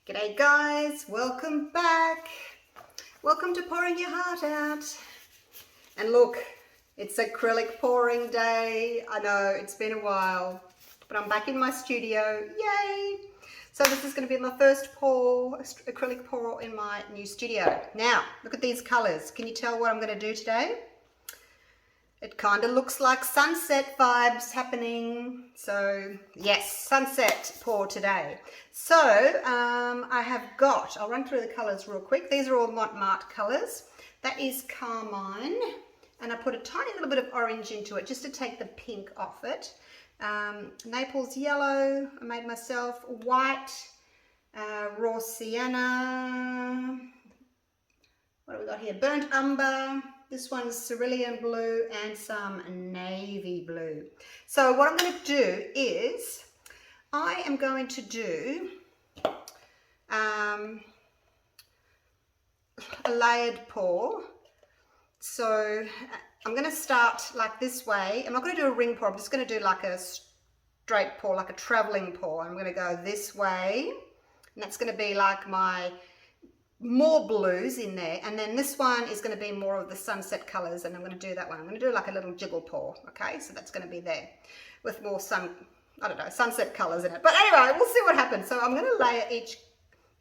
G'day guys, welcome back. Welcome to Pouring Your Heart Out. And look, it's acrylic pouring day. I know it's been a while, but I'm back in my studio. Yay! So this is going to be my first acrylic pour in my new studio. Now, look at these colors. Can you tell what I'm going to do today? It kind of looks like sunset vibes happening. So yes, sunset pour today. So I have got, I'll run through the colors real quick. These are all Mont Marte colors. That is carmine. And I put a tiny little bit of orange into it just to take the pink off it. Naples yellow, I made myself. White, raw sienna. What have we got here? Burnt umber. This one's cerulean blue and some navy blue. So what I'm going to do is I am going to do a layered pour. So I'm going to start like this way. I'm not going to do a ring pour. I'm just going to do like a straight pour, like a traveling pour. I'm going to go this way, and that's going to be like my more blues in there, and then this one is going to be more of the sunset colors, and I'm going to do that one. I'm going to do like a little jiggle pour. Okay, so that's going to be there with more sunset colors in it. But anyway, we'll see what happens. So I'm going to layer each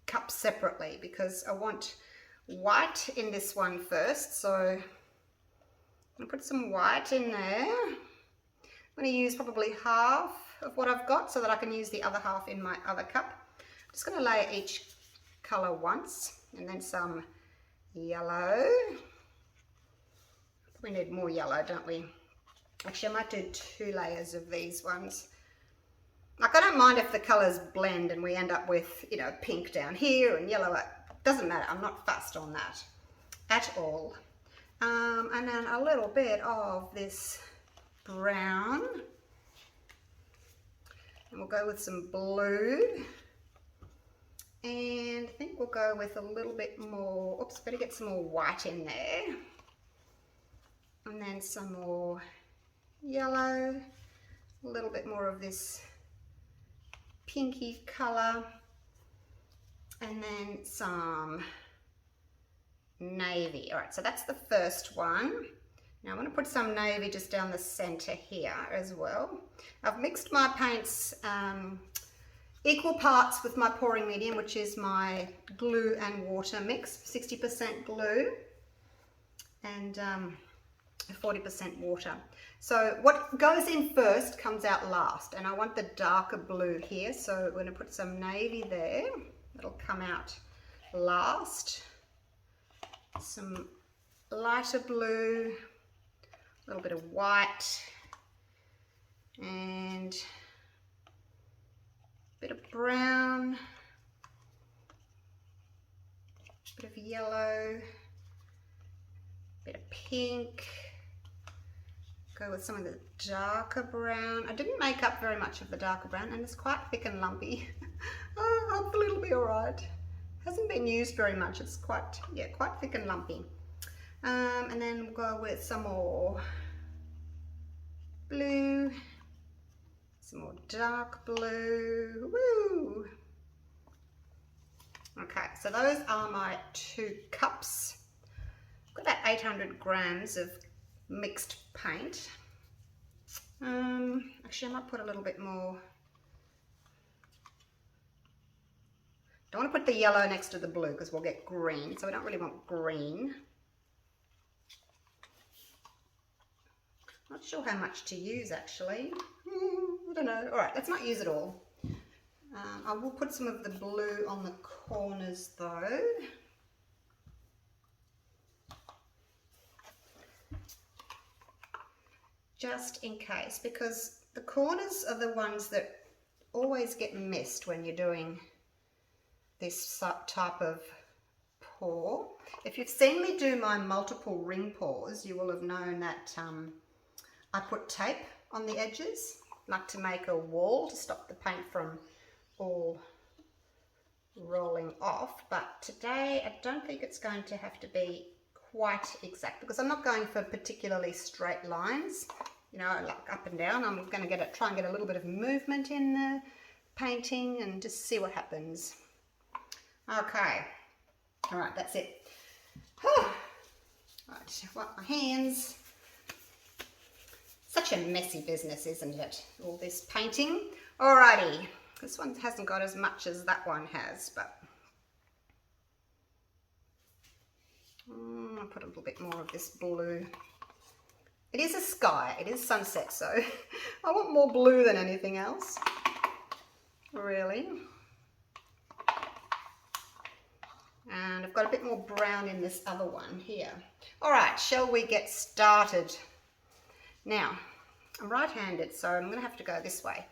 cup separately because I want white in this one first. So I'm going to put some white in there. I'm going to use probably half of what I've got so that I can use the other half in my other cup. I'm just going to layer each color once. And then some yellow. We need more yellow, don't we? Actually, I might do 2 layers of these ones. Like, I don't mind if the colors blend and we end up with, you know, pink down here and yellow. It doesn't matter. I'm not fussed on that at all. And then a little bit of this brown. And we'll go with some blue. And I think we'll go with a little bit more, oops, better get some more white in there. And then some more yellow, a little bit more of this pinky colour, and then some navy. All right, so that's the first one. Now I'm going to put some navy just down the centre here as well. I've mixed my paints equal parts with my pouring medium, which is my glue and water mix, 60% glue and 40% water. So what goes in first comes out last, and I want the darker blue here, so we're going to put some navy there. That'll come out last. Some lighter blue, a little bit of white, and bit of brown, bit of yellow, bit of pink. Go with some of the darker brown. I didn't make up very much of the darker brown, and it's quite thick and lumpy. Oh, hopefully it'll be all right. Hasn't been used very much. It's quite thick and lumpy. And then we'll go with some more blue. Some more dark blue. Woo! Okay, so those are my 2 cups. I've got about 800 grams of mixed paint. Actually, I might put a little bit more. Don't want to put the yellow next to the blue because we'll get green, so we don't really want green. Not sure how much to use actually. I don't know. All right, let's not use it all. I will put some of the blue on the corners though. Just in case, because the corners are the ones that always get missed when you're doing this type of pour. If you've seen me do my multiple ring pours, you will have known that I put tape on the edges, like to make a wall to stop the paint from all rolling off. But today I don't think it's going to have to be quite exact because I'm not going for particularly straight lines, you know, like up and down. I'm going to try and get a little bit of movement in the painting and just see what happens. Okay, all right, that's it. Right, wipe my hands. Such a messy business, isn't it? All this painting. Alrighty, this one hasn't got as much as that one has, but I'll put a little bit more of this blue. It is a sky, it is sunset, so I want more blue than anything else, really. And I've got a bit more brown in this other one here. All right, shall we get started? Now, I'm right-handed, so I'm gonna have to go this way.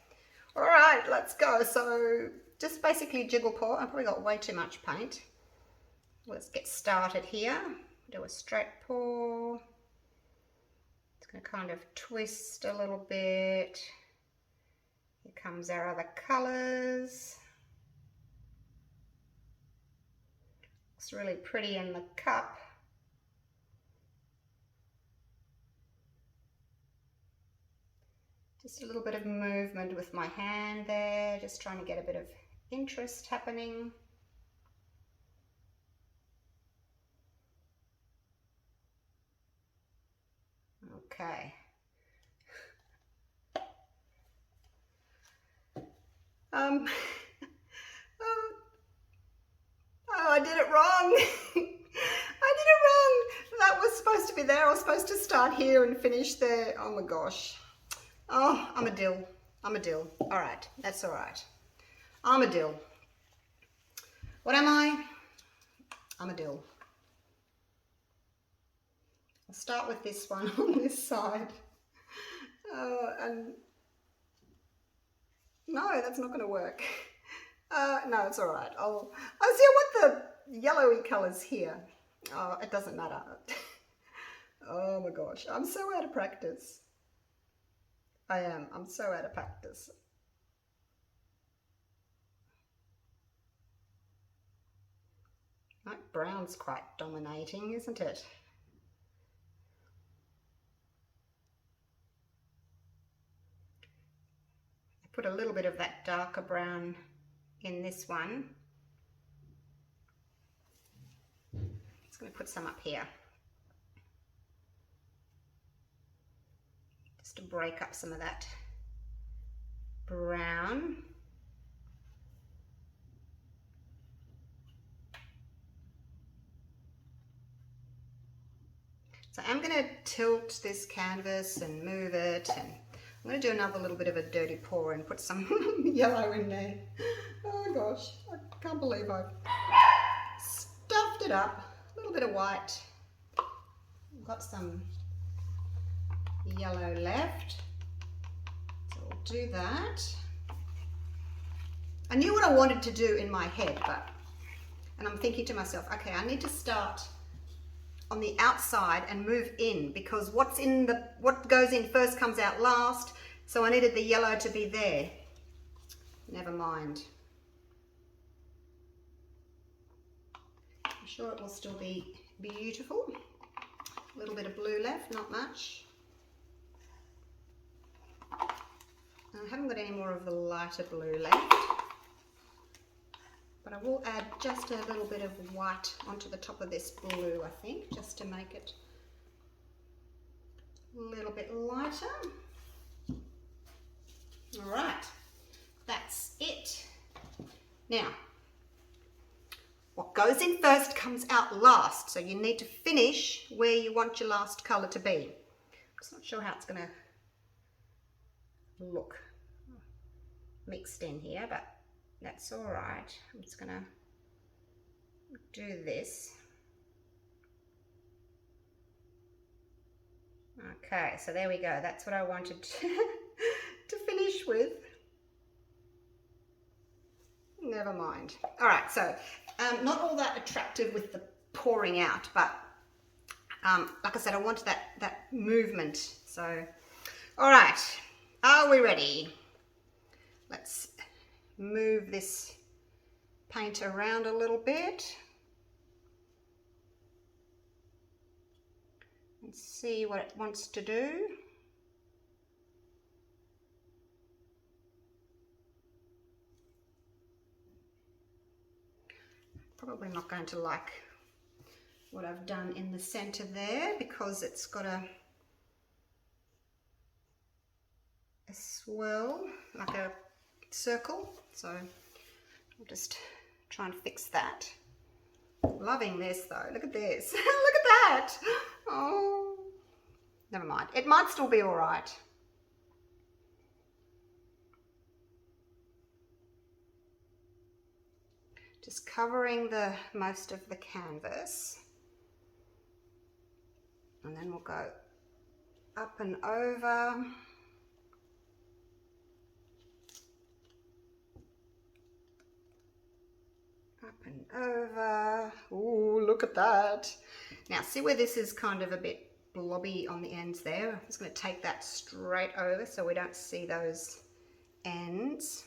All right, let's go. So just basically jiggle pour. I've probably got way too much paint. Let's get started here. Do a straight pour. It's gonna kind of twist a little bit. Here comes our other colors. Looks really pretty in the cup. Just a little bit of movement with my hand there, just trying to get a bit of interest happening. Okay. Oh, I did it wrong. I did it wrong. That was supposed to be there. I was supposed to start here and finish there. Oh my gosh. Oh, I'm a dill. I'm a dill. All right, that's all right. I'm a dill. What am I? I'm a dill. I'll start with this one on this side. And no, that's not going to work. No, it's all right. Oh, see, I want the yellowy colors here. Oh, it doesn't matter. Oh my gosh, I'm so out of practice. I am. I'm so out of practice. That brown's quite dominating, isn't it? I put a little bit of that darker brown in this one. Just going to put some up here. Just to break up some of that brown. So I'm going to tilt this canvas and move it, and I'm going to do another little bit of a dirty pour and put some yellow in there. Oh gosh, I can't believe I've stuffed it up. A little bit of white. I've got some yellow left, so we'll do that. I knew what I wanted to do in my head, and I'm thinking to myself, okay, I need to start on the outside and move in, because what goes in first comes out last, so I needed the yellow to be there. Never mind. I'm sure it will still be beautiful. A little bit of blue left, not much. I haven't got any more of the lighter blue left, but I will add just a little bit of white onto the top of this blue, I think, just to make it a little bit lighter. All right, that's it. Now, what goes in first comes out last, so you need to finish where you want your last colour to be. I'm just not sure how it's going to look mixed in here, but that's all right. I'm just going to do this. Okay, so there we go. That's what I wanted to finish with. Never mind. All right, so not all that attractive with the pouring out, but like I said, I wanted that movement. So, all right, are we ready? Let's move this paint around a little bit and see what it wants to do. Probably not going to like what I've done in the center there because it's got a swirl, like a circle. So I'll just try and fix that. Loving this though. Look at this. Look at that. Oh, never mind. It might still be all right. Just covering the most of the canvas. And then we'll go up and over. Up and over. Ooh, look at that. Now see where this is kind of a bit blobby on the ends there? I'm just going to take that straight over so we don't see those ends.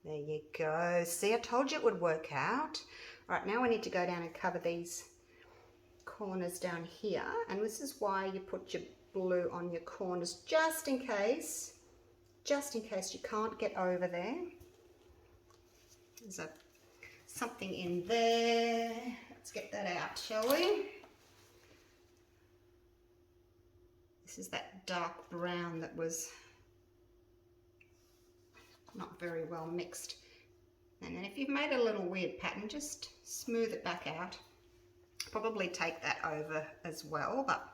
There you go. See, I told you it would work out. All right, now we need to go down and cover these corners down here. And this is why you put your blue on your corners, just in case you can't get over there. There's something in there. Let's get that out, shall we? This is that dark brown that was not very well mixed. And then if you've made a little weird pattern, just smooth it back out. Probably take that over as well. But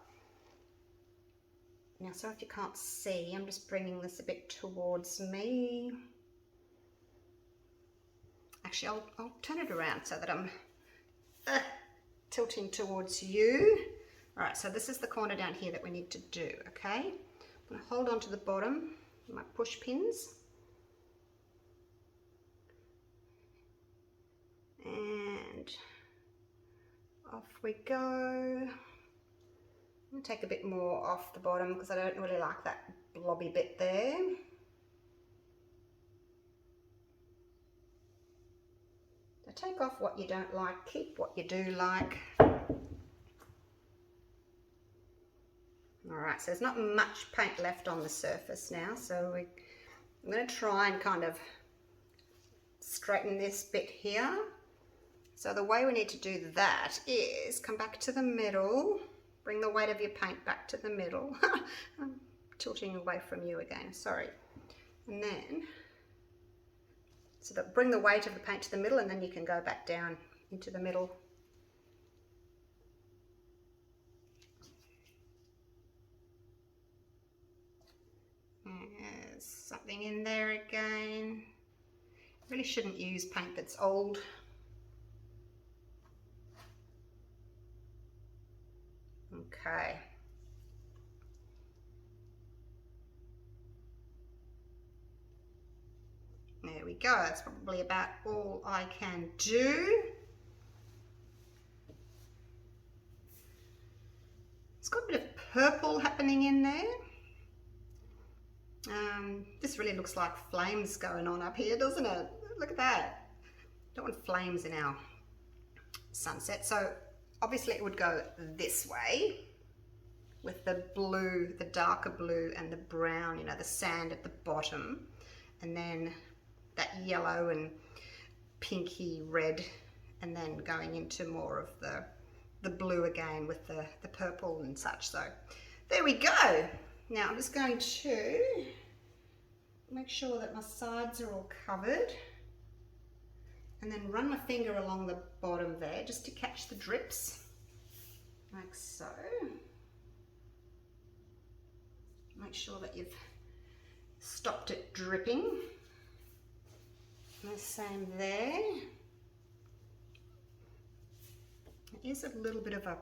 now, so if you can't see, I'm just bringing this a bit towards me. Actually, I'll turn it around so that I'm tilting towards you. All right, so this is the corner down here that we need to do, okay? I'm going to hold on to the bottom, my push pins. And off we go. I'm going to take a bit more off the bottom because I don't really like that blobby bit there. So take off what you don't like, keep what you do like. Alright, so there's not much paint left on the surface now, so I'm going to try and kind of straighten this bit here. So the way we need to do that is come back to the middle, bring the weight of your paint back to the middle. I'm tilting away from you again, sorry. And then, so that bring the weight of the paint to the middle and then you can go back down into the middle. There's something in there again. Really shouldn't use paint that's old. Okay. There we go. That's probably about all I can do. It's got a bit of purple happening in there. This really looks like flames going on up here, doesn't it? Look at that. Don't want flames in our sunset. So obviously it would go this way with the blue, the darker blue and the brown, you know, the sand at the bottom. And then that yellow and pinky red, and then going into more of the blue again with the purple and such. So there we go. Now I'm just going to make sure that my sides are all covered and then run my finger along the bottom there just to catch the drips, like so. Make sure that you've stopped it dripping. And the same there. There is a little bit of a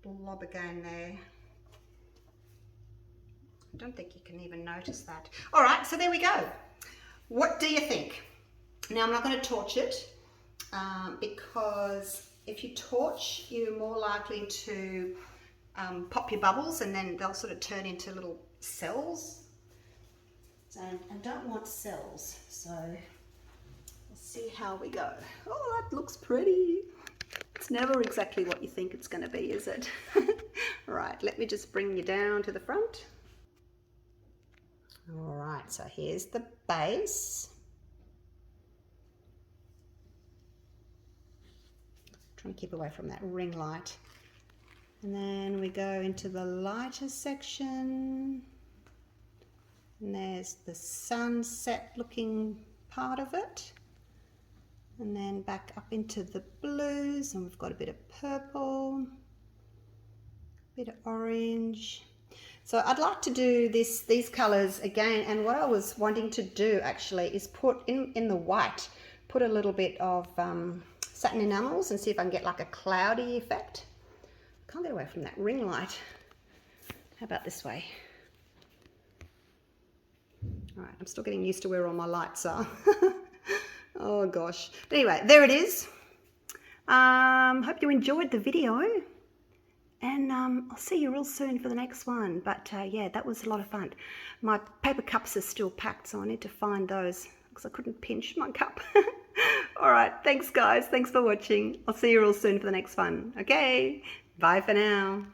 blob again there. I don't think you can even notice that. All right, so there we go. What do you think? Now I'm not going to torch it because if you torch, you're more likely to pop your bubbles and then they'll sort of turn into little cells. So I don't want cells, so we'll see how we go. Oh, that looks pretty. It's never exactly what you think it's going to be, is it? Right, let me just bring you down to the front. All right, so here's the base. Trying to keep away from that ring light. And then we go into the lighter section. And there's the sunset looking part of it. And then back up into the blues, and we've got a bit of purple, a bit of orange. So I'd like to do these colors again, and what I was wanting to do actually is put in the white, put a little bit of satin enamels and see if I can get like a cloudy effect. Can't get away from that ring light. How about this way? All right, I'm still getting used to where all my lights are. Oh gosh. But anyway, there it is. Hope you enjoyed the video, and I'll see you real soon for the next one. But yeah, that was a lot of fun. My paper cups are still packed, so I need to find those because I couldn't pinch my cup. All right, thanks guys. Thanks for watching. I'll see you real soon for the next one. Okay, bye for now.